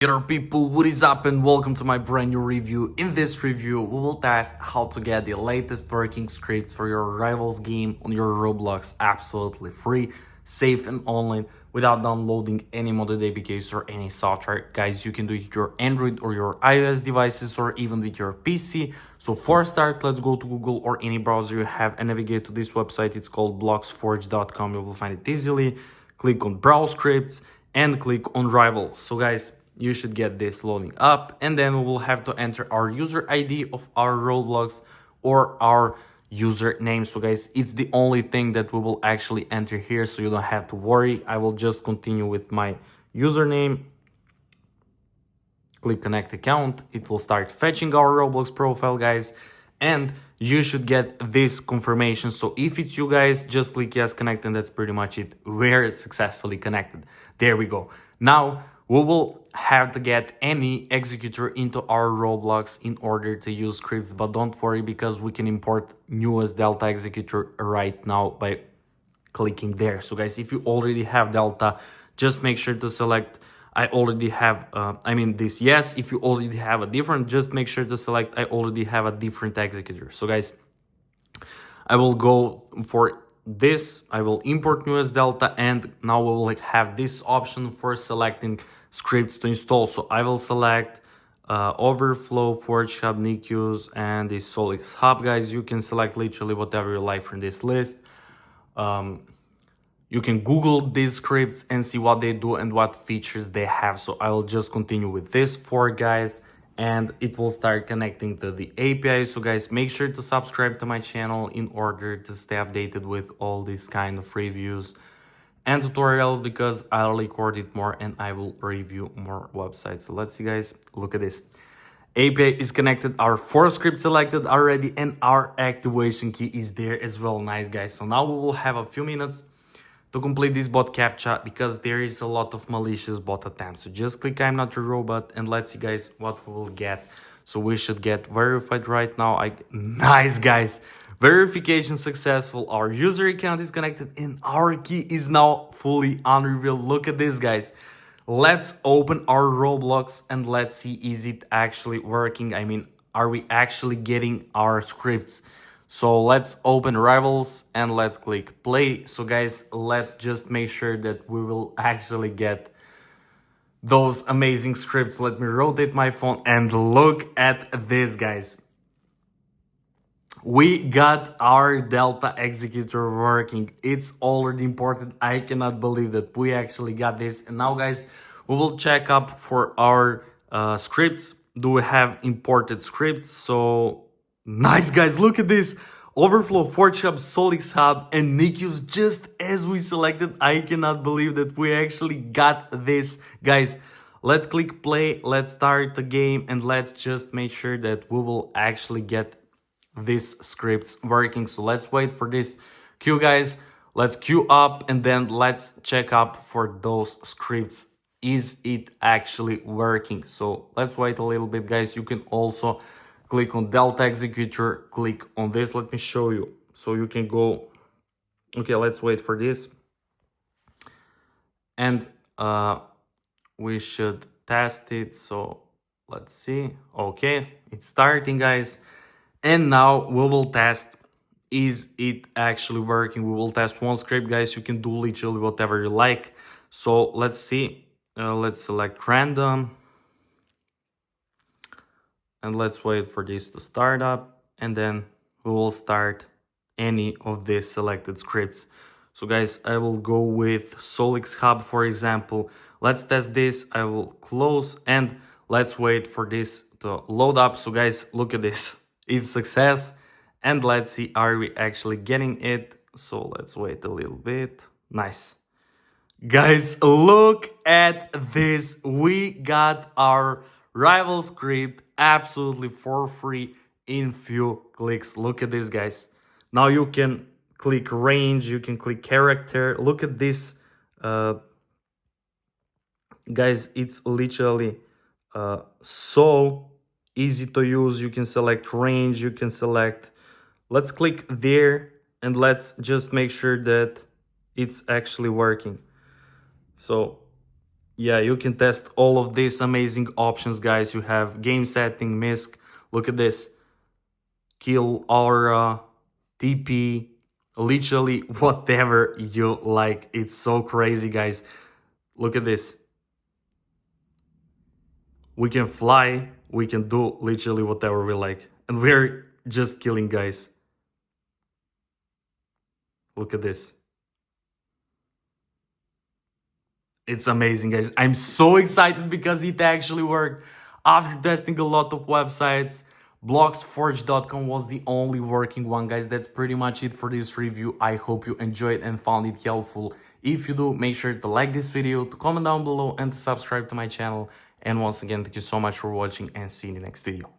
Hello people, what is up and welcome to my brand new review. In this review, we will test how to get the latest working scripts for your Rivals game on your Roblox absolutely free, safe and online without downloading any modded APKs or any software. Guys, you can do it with your Android or your iOS devices or even with your PC. So for start, let's go to Google or any browser you have and navigate to this website. It's called bloxforge.com. You will find it easily. Click on browse scripts and click on Rivals. So guys, you should get this loading up, and then we will have to enter our user ID of our Roblox or our username. So guys, it's the only thing that we will actually enter here, so you don't have to worry. I will just continue with my username, click connect account. It will start fetching our Roblox profile, guys, and you should get this confirmation. So if it's you guys, just click yes, connect, and that's pretty much it. We're successfully connected. There we go. Now we will have to get any executor into our Roblox in order to use scripts, but don't worry because we can import newest Delta executor right now by clicking there. So guys, if you already have Delta, just make sure to select I already have this yes. If you already have a different, just make sure to select I already have a different executor. So guys, I will go for this. I will import newest Delta, and now we will have this option for selecting scripts to install. So I will select Overflow, Forge Hub, NICUs, and the Solix Hub. Guys, you can select literally whatever you like from this list. You can Google these scripts and see what they do and what features they have. So I will just continue with this for guys, and it will start connecting to the API. So guys, make sure to subscribe to my channel in order to stay updated with all these kind of reviews and tutorials, because I'll record it more and I will review more websites. So let's see guys, look at this. API is connected, our 4 scripts selected already, and our activation key is there as well. Nice guys. So now we will have a few minutes to complete this bot captcha, because there is a lot of malicious bot attempts. So just click I'm not a robot and let's see guys what we will get. So we should get verified right now. Nice guys, verification successful. Our user account is connected and our key is now fully unrevealed. Look at this guys. Let's open our Roblox and let's see, is it actually working? Are we actually getting our scripts? So let's open Rivals and let's click play. So guys, let's just make sure that we will actually get those amazing scripts. Let me rotate my phone and look at this guys. We got our Delta executor working. It's already imported. I cannot believe that we actually got this. And now guys, we will check up for our scripts. Do we have imported scripts? So nice guys, look at this. Overflow, Forge Hub, Solix Hub, and NICUs just as we selected. I cannot believe that we actually got this. Guys, let's click play, let's start the game, and let's just make sure that we will actually get these scripts working. So let's wait for this queue guys. Let's queue up and then let's check up for those scripts. Is it actually working? So let's wait a little bit guys. You can also click on Delta executor, click on this. Let me show you. So you can go, okay, let's wait for this. And we should test it. So let's see. Okay, it's starting guys. And now we will test, is it actually working? We will test one script guys. You can do literally whatever you like. So let's see. Let's select random. And let's wait for this to start up, and then we will start any of these selected scripts. So guys, I will go with Solix Hub, for example. Let's test this. I will close and let's wait for this to load up. So guys, look at this. It's success. And let's see, are we actually getting it? So let's wait a little bit. Nice. Guys, look at this. We got our rival script absolutely for free in few clicks. Look at this guys. Now you can click range, you can click character. Look at this guys, it's literally so easy to use. You can select range, you can select, let's click there and let's just make sure that it's actually working. So Yeah, you can test all of these amazing options, guys. You have game setting, misc. Look at this. Kill, aura, TP, literally whatever you like. It's so crazy, guys. Look at this. We can fly, we can do literally whatever we like. And we're just killing, guys. Look at this. It's amazing, guys. I'm so excited because it actually worked. After testing a lot of websites, blocksforge.com was the only working one, guys. That's pretty much it for this review. I hope you enjoyed and found it helpful. If you do, make sure to like this video, to comment down below, and to subscribe to my channel. And once again, thank you so much for watching, and see you in the next video.